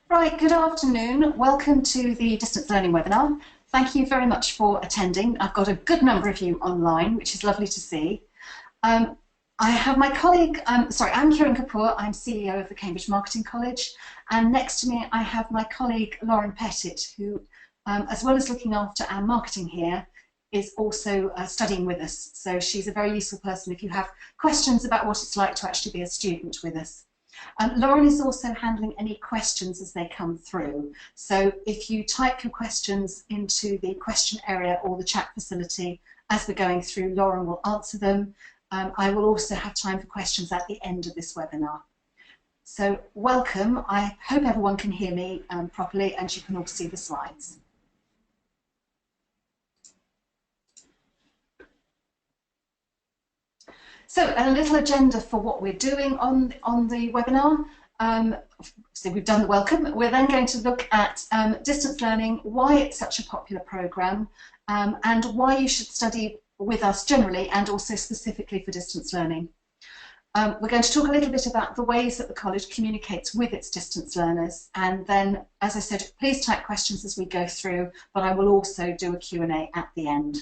Right, good afternoon. Welcome to the distance learning webinar. Thank you very much for attending. I've got a good number of you online, which is lovely to see. I have my colleague, I'm Kiran Kapur, I'm CEO of the Cambridge Marketing College, and next to me I have my colleague Lauren Pettit, who, as well as looking after our marketing here, is also studying with us. So she's a very useful person if you have questions about what it's like to actually be a student with us. Lauren is also handling any questions as they come through. So if you type your questions into the question area or the chat facility as we're going through, Lauren will answer them. I will also have time for questions at the end of this webinar. So welcome. I hope everyone can hear me properly and you can all see the slides. So a little agenda for what we're doing on the webinar. So we've done the welcome. We're then going to look at distance learning, why it's such a popular programme, and why you should study with us generally and also specifically for distance learning. We're going to talk a little bit about the ways that the college communicates with its distance learners, and then, as I said, please type questions as we go through, but I will also do a Q&A at the end.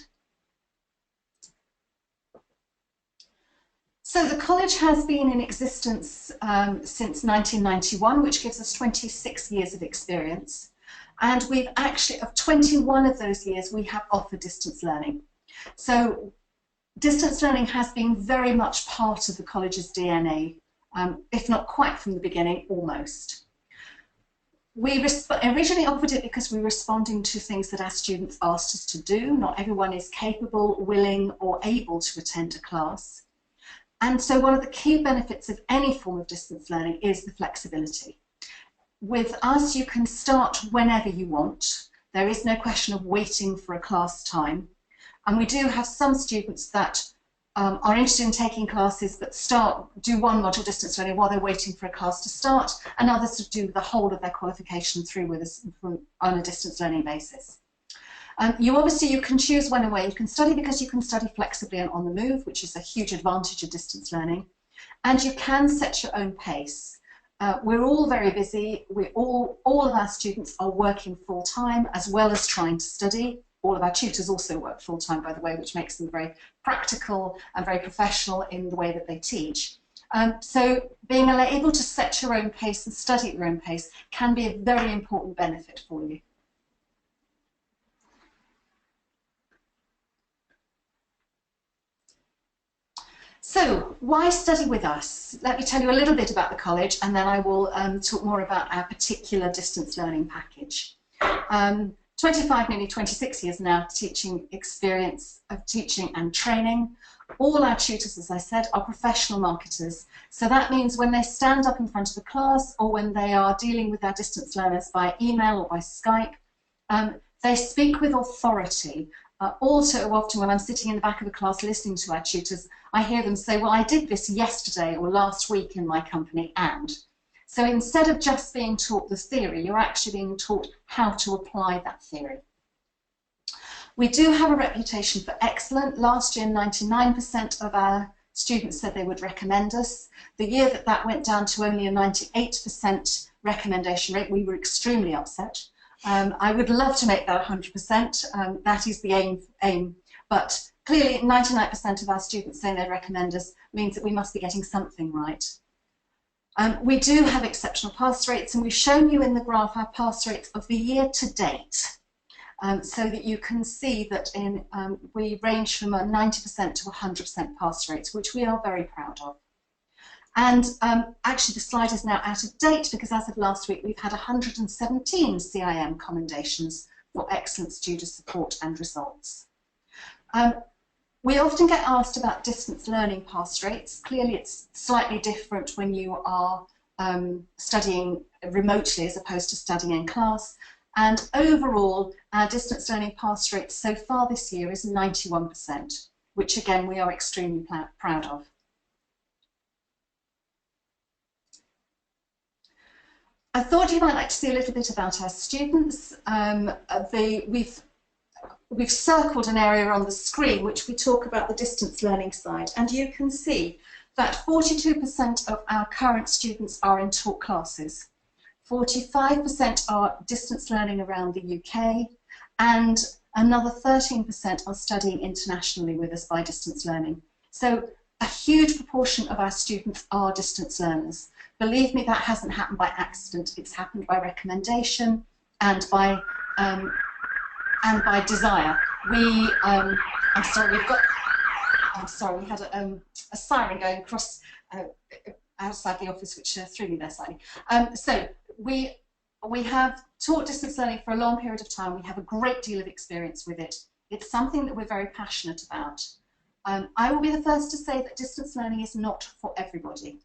So the college has been in existence since 1991, which gives us 26 years of experience. And we've actually, of 21 of those years, we have offered distance learning. So distance learning has been very much part of the college's DNA, if not quite from the beginning, almost. We originally offered it because we were responding to things that our students asked us to do. Not everyone is capable, willing, or able to attend a class. And so one of the key benefits of any form of distance learning is the flexibility. With us, you can start whenever you want. There is no question of waiting for a class time. And we do have some students that are interested in taking classes but do one module distance learning while they're waiting for a class to start, and others to do the whole of their qualification through with us on a distance learning basis. You can choose when and where you can study, because you can study flexibly and on the move, which is a huge advantage of distance learning. And you can set your own pace. We're all very busy. All of our students are working full-time as well as trying to study. All of our tutors also work full-time, by the way, which makes them very practical and very professional in the way that they teach. So being able to set your own pace and study at your own pace can be a very important benefit for you. So, why study with us? Let me tell you a little bit about the college, and then I will talk more about our particular distance learning package. 25, nearly 26 years now teaching experience of teaching and training. All our tutors, as I said, are professional marketers. So that means when they stand up in front of the class or when they are dealing with our distance learners by email or by Skype, they speak with authority. All too often when I'm sitting in the back of a class listening to our tutors, I hear them say, well, I did this yesterday or last week in my company, and. So instead of just being taught the theory, you're actually being taught how to apply that theory. We do have a reputation for excellent. Last year, 99% of our students said they would recommend us. The year that went down to only a 98% recommendation rate, we were extremely upset. I would love to make that 100%. That is the aim. But clearly, 99% of our students saying they recommend us means that we must be getting something right. We do have exceptional pass rates, and we've shown you in the graph our pass rates of the year to date, so that you can see that we range from a 90% to 100% pass rates, which we are very proud of. And actually the slide is now out of date because as of last week we've had 117 CIM commendations for excellent student support and results. We often get asked about distance learning pass rates. Clearly it's slightly different when you are studying remotely as opposed to studying in class. And overall, our distance learning pass rate so far this year is 91%, which again we are extremely proud of. I thought you might like to see a little bit about our students. We've circled an area on the screen which we talk about the distance learning side, and you can see that 42% of our current students are in taught classes. 45% are distance learning around the UK, and another 13% are studying internationally with us by distance learning. So a huge proportion of our students are distance learners. Believe me, that hasn't happened by accident. It's happened by recommendation and by desire. I'm sorry, we had a siren going across outside the office, which threw me there slightly. So we have taught distance learning for a long period of time. We have a great deal of experience with it. It's something that we're very passionate about. I will be the first to say that distance learning is not for everybody.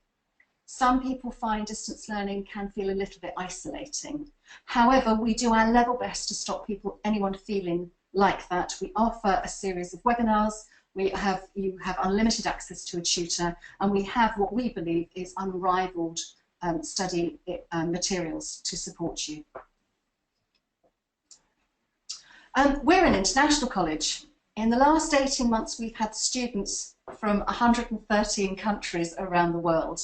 Some people find distance learning can feel a little bit isolating. However, we do our level best to stop anyone feeling like that. We offer a series of webinars. You have unlimited access to a tutor, and we have what we believe is unrivaled study materials to support you. We're an international college. In the last 18 months, we've had students from 113 countries around the world.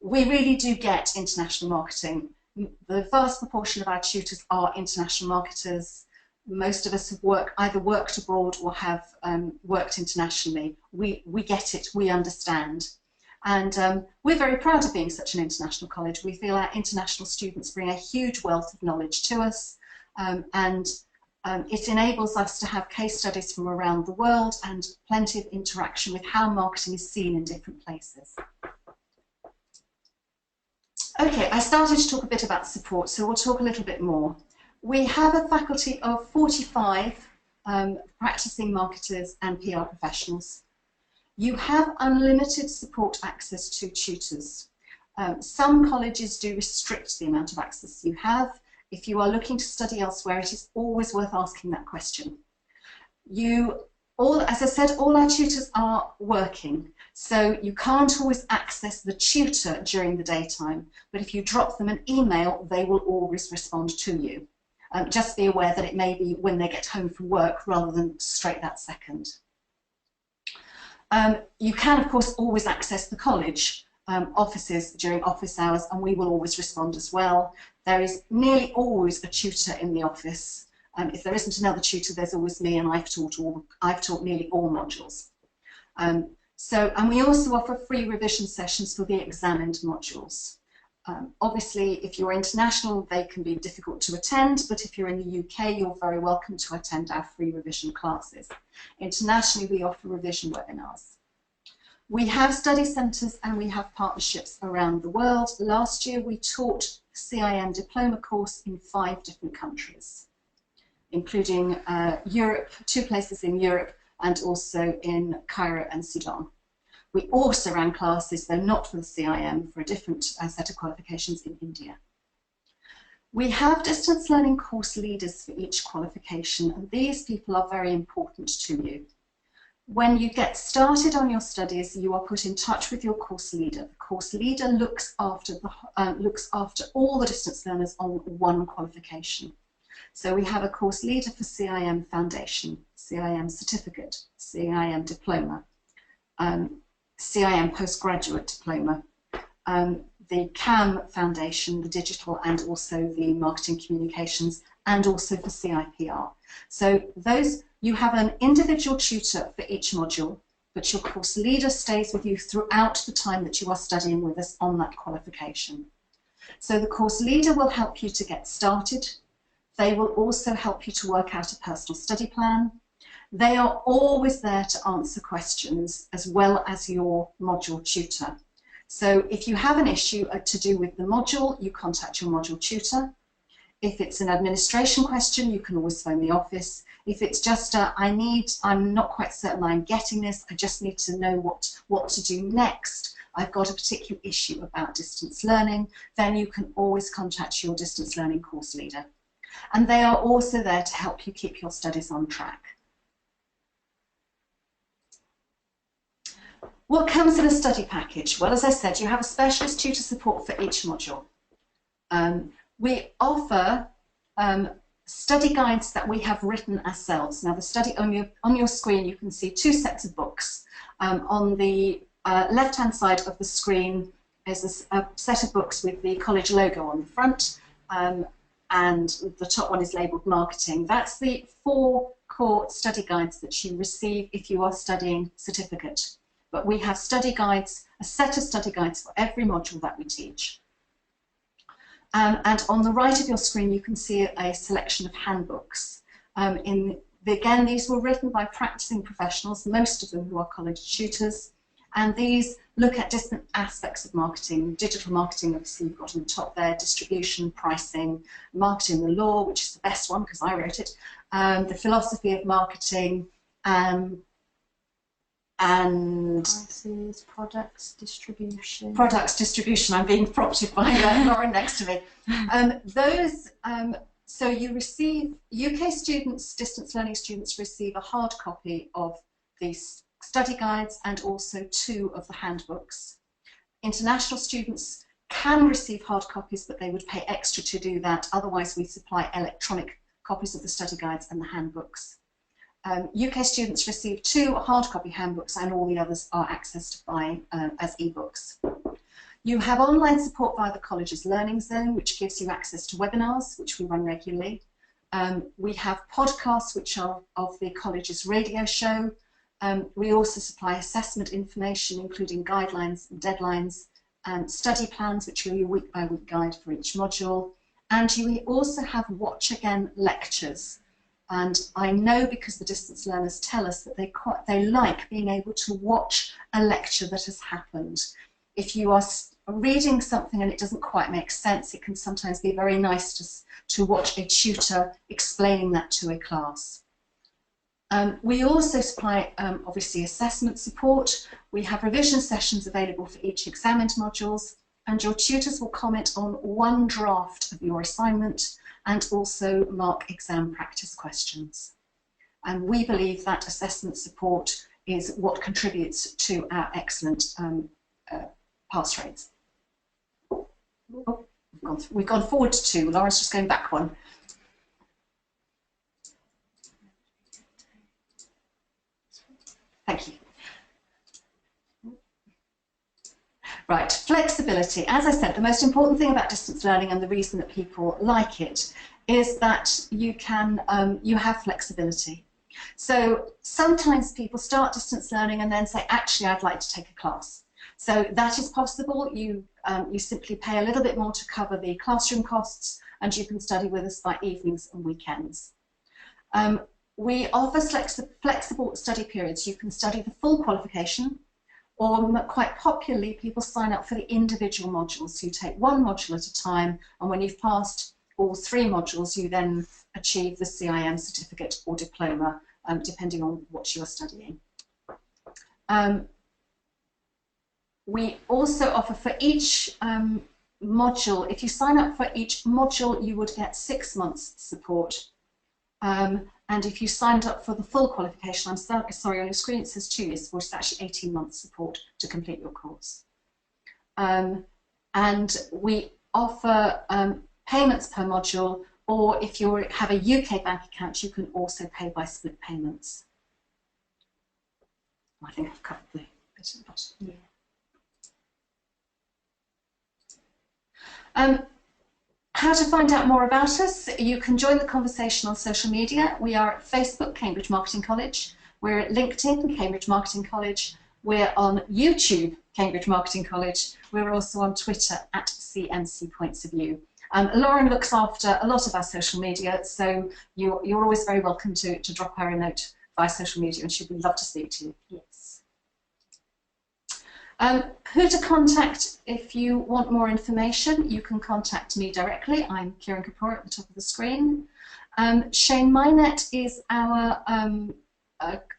We really do get international marketing. The vast proportion of our tutors are international marketers. Most of us have either worked abroad or have worked internationally. We get it, we understand. And we're very proud of being such an international college. We feel our international students bring a huge wealth of knowledge to us, and it enables us to have case studies from around the world and plenty of interaction with how marketing is seen in different places. Okay, I started to talk a bit about support, so we'll talk a little bit more. We have a faculty of 45 practicing marketers and PR professionals. You have unlimited support access to tutors. Some colleges do restrict the amount of access you have. If you are looking to study elsewhere, it is always worth asking that question. As I said, all our tutors are working, so you can't always access the tutor during the daytime, but if you drop them an email, they will always respond to you. Just be aware that it may be when they get home from work rather than straight that second. You can, of course, always access the college offices during office hours, and we will always respond as well. There is nearly always a tutor in the office. If there isn't another tutor, there's always me, and I've taught nearly all modules. And we also offer free revision sessions for the examined modules. Obviously, if you're international, they can be difficult to attend, but if you're in the UK, you're very welcome to attend our free revision classes. Internationally, we offer revision webinars. We have study centres and we have partnerships around the world. Last year, we taught the CIM diploma course in 5 different countries, including Europe, 2 places in Europe, and also in Cairo and Sudan. We also ran classes, though not for the CIM, for a different set of qualifications in India. We have distance learning course leaders for each qualification, and these people are very important to you. When you get started on your studies, you are put in touch with your course leader. The course leader looks after all the distance learners on one qualification. So we have a course leader for CIM Foundation, CIM Certificate, CIM Diploma, CIM Postgraduate Diploma, the CAM Foundation, the digital, and also the marketing communications, and also for CIPR. So you have an individual tutor for each module, but your course leader stays with you throughout the time that you are studying with us on that qualification. So the course leader will help you to get started. They will also help you to work out a personal study plan. They are always there to answer questions as well as your module tutor. So if you have an issue to do with the module, you contact your module tutor. If it's an administration question, you can always phone the office. If it's just I'm not quite certain I'm getting this, I just need to know what to do next, I've got a particular issue about distance learning, then you can always contact your distance learning course leader. And they are also there to help you keep your studies on track. What comes in a study package? Well, as I said, you have a specialist tutor support for each module. We offer study guides that we have written ourselves. Now, the study on your screen, you can see 2 sets of books. On the left-hand side of the screen is a set of books with the college logo on the front, and the top one is labelled marketing. That's the 4 core study guides that you receive if you are studying certificate. But we have study guides, a set of study guides for every module that we teach. And on the right of your screen, you can see a selection of handbooks. Again, these were written by practicing professionals, most of them who are college tutors, and these look at different aspects of marketing. Digital marketing, obviously, you've got on the top there, distribution, pricing, marketing the law, which is the best one because I wrote it, the philosophy of marketing, and prices, products, distribution. Products, distribution. I'm being prompted by Lauren next to me. So you receive, UK students, distance learning students receive a hard copy of these study guides and also 2 of the handbooks. International students can receive hard copies, but they would pay extra to do that. Otherwise, we supply electronic copies of the study guides and the handbooks. UK students receive 2 hard copy handbooks, and all the others are accessed by as e-books. You have online support via the college's Learning Zone, which gives you access to webinars, which we run regularly. We have podcasts, which are of the college's radio show. We also supply assessment information, including guidelines and deadlines, and study plans, which are your week-by-week guide for each module. And you also have Watch Again lectures. And I know, because the distance learners tell us, that they like being able to watch a lecture that has happened. If you are reading something and it doesn't quite make sense, it can sometimes be very nice to watch a tutor explaining that to a class. We also supply, obviously, assessment support. We have revision sessions available for each examined modules, and your tutors will comment on 1 draft of your assignment and also mark exam practice questions. And we believe that assessment support is what contributes to our excellent pass rates. Oh, we've gone forward to 2. Laura's just going back 1. Thank you. Right, flexibility. As I said, the most important thing about distance learning, and the reason that people like it, is that you have flexibility. So sometimes people start distance learning and then say, actually, I'd like to take a class. So that is possible. You simply pay a little bit more to cover the classroom costs, and you can study with us by evenings and weekends. We offer flexible study periods. You can study the full qualification, or quite popularly, people sign up for the individual modules. So you take 1 module at a time, and when you've passed all 3 modules, you then achieve the CIM certificate or diploma, depending on what you are studying. We also offer for each module, if you sign up for each module, you would get 6 months support. And if you signed up for the full qualification, I'm sorry, on your screen it says 2 years support, it's actually 18 months support to complete your course. And we offer payments per module, or if you have a UK bank account, you can also pay by split payments. I think I've covered the bit of that. Yeah. How to find out more about us? You can join the conversation on social media. We are at Facebook, Cambridge Marketing College. We're at LinkedIn, Cambridge Marketing College. We're on YouTube, Cambridge Marketing College. We're also on Twitter at CMC Points of View. Lauren looks after a lot of our social media, so you're always very welcome to drop her a note via social media, and she would love to speak to you. Yes. Who to contact if you want more information? You can contact me directly. I'm Kiran Kapur at the top of the screen. Shane Minette is our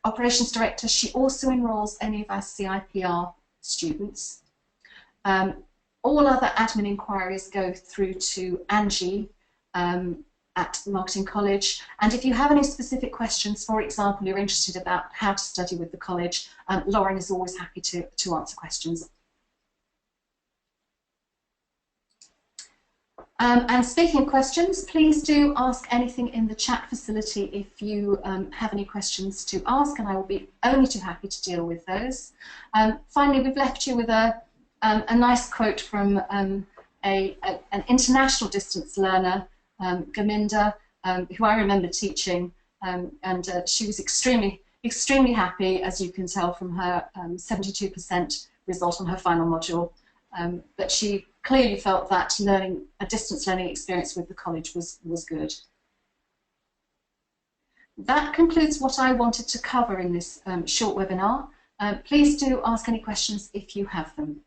operations director. She also enrolls any of our CIPR students. All other admin inquiries go through to Angie at Marketing College. And if you have any specific questions, for example, you're interested about how to study with the college, Lauren is always happy to answer questions. And speaking of questions, please do ask anything in the chat facility if you have any questions to ask, and I will be only too happy to deal with those. Finally, we've left you with a a nice quote from an international distance learner, Gominda, who I remember teaching, and she was extremely happy, as you can tell from her 72% result on her final module. But she clearly felt that a distance learning experience with the college was good. That concludes what I wanted to cover in this short webinar. Please do ask any questions if you have them.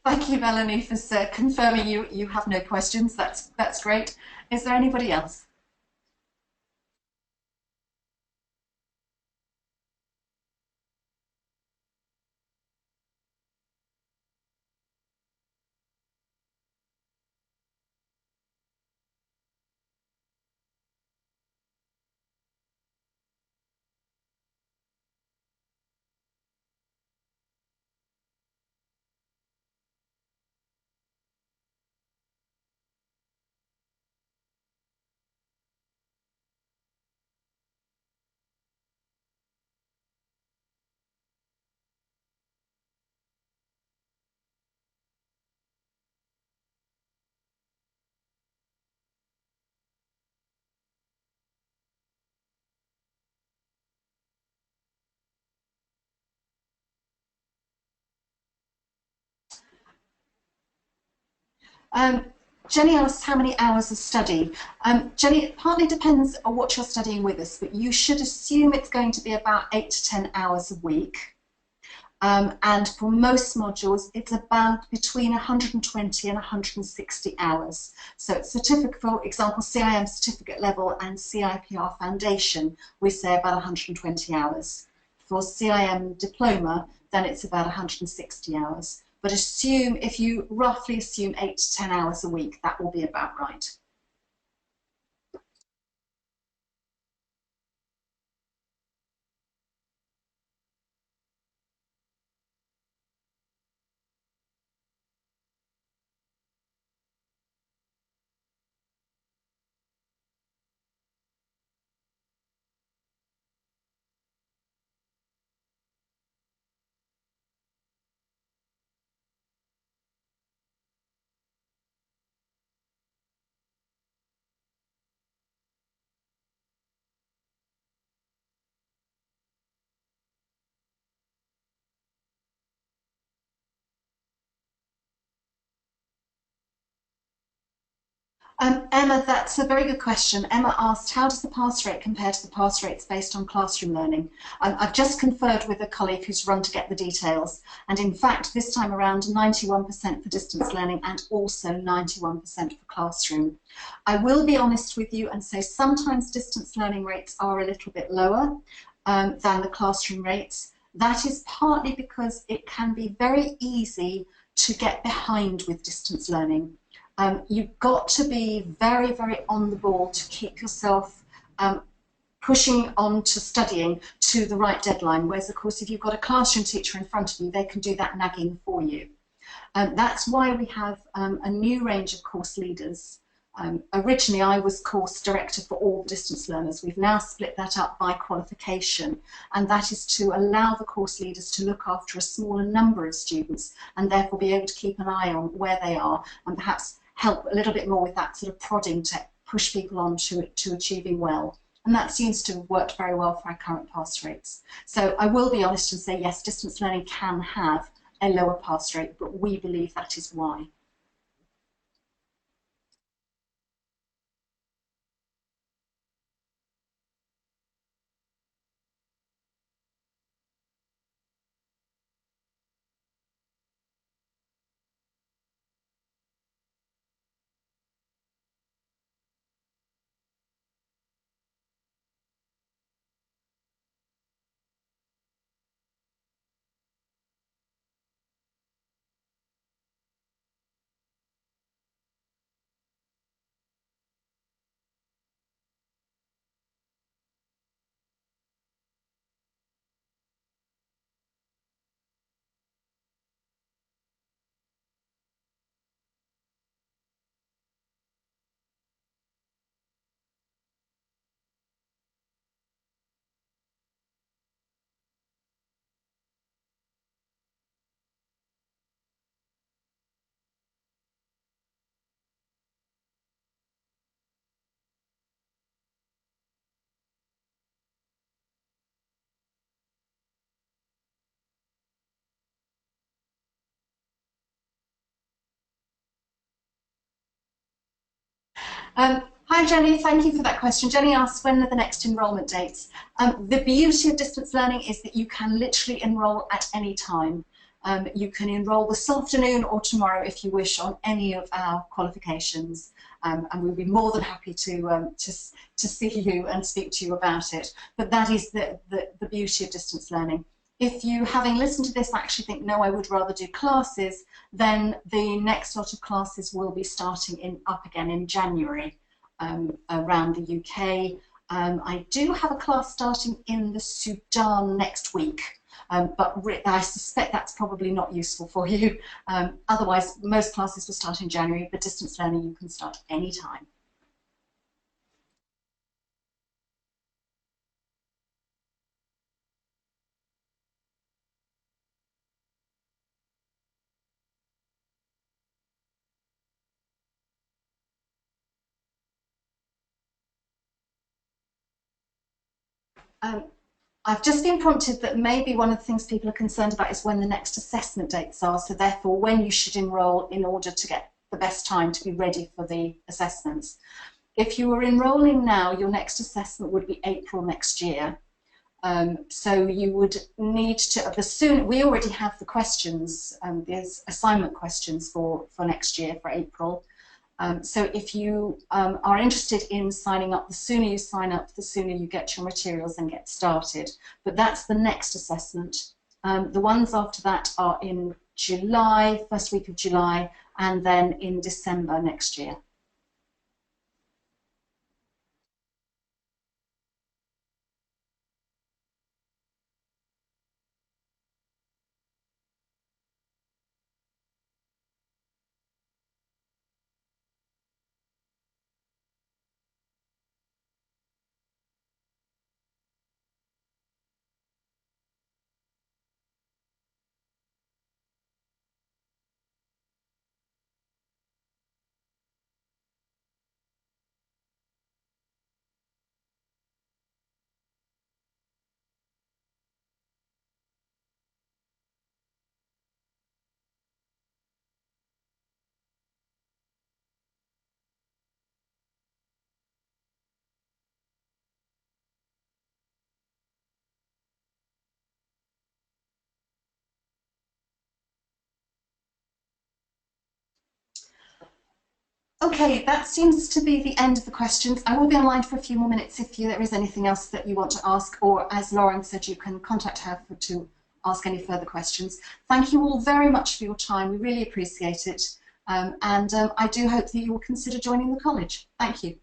Thank you, Melanie, for confirming you have no questions. That's great. Is there anybody else? Jenny asks how many hours of study. Jenny, it partly depends on what you're studying with us, but you should assume it's going to be about 8 to 10 hours a week. And for most modules, it's about between 120 and 160 hours. So it's certificate, for example, CIM certificate level and CIPR foundation, we say about 120 hours. For CIM diploma, then it's about 160 hours. But assume, if you roughly assume 8 to 10 hours a week, that will be about right. Emma, that's a very good question. Emma asked, how does the pass rate compare to the pass rates based on classroom learning? I've just conferred with a colleague who's run to get the details. And in fact, this time around, 91% for distance learning and also 91% for classroom. I will be honest with you and say sometimes distance learning rates are a little bit lower than the classroom rates. That is partly because it can be very easy to get behind with distance learning. You've got to be very, very on the ball to keep yourself pushing on to studying to the right deadline. Whereas, of course, if you've got a classroom teacher in front of you, they can do that nagging for you. That's why we have a new range of course leaders. Originally, I was course director for all distance learners. We've now split that up by qualification, and that is to allow the course leaders to look after a smaller number of students and therefore be able to keep an eye on where they are and perhaps help a little bit more with that sort of prodding to push people on to achieving well. And that seems to have worked very well for our current pass rates. So I will be honest and say, yes, distance learning can have a lower pass rate, but we believe that is why. Hi Jenny, thank you for that question. Jenny asks, when are the next enrolment dates? The beauty of distance learning is that you can literally enrol at any time. You can enrol this afternoon or tomorrow if you wish on any of our qualifications, and we'll be more than happy to see you and speak to you about it. But that is the beauty of distance learning. If you, having listened to this, actually think, no, I would rather do classes, then the next lot of classes will be starting up again in January around the UK. I do have a class starting in the Sudan next week, but I suspect that's probably not useful for you. Otherwise, most classes will start in January, but distance learning you can start anytime. I've just been prompted that maybe one of the things people are concerned about is when the next assessment dates are, so therefore when you should enrol in order to get the best time to be ready for the assessments. If you were enrolling now, your next assessment would be April next year. So you would need to, we already have the questions, there's assignment questions for next year, for April. So if you are interested in signing up, the sooner you sign up, the sooner you get your materials and get started. But that's the next assessment. The ones after that are in July, first week of July, and then in December next year. Okay, that seems to be the end of the questions. I will be online for a few more minutes if there is anything else that you want to ask, or as Lauren said, you can contact her to ask any further questions. Thank you all very much for your time. We really appreciate it. and I do hope that you will consider joining the college. Thank you.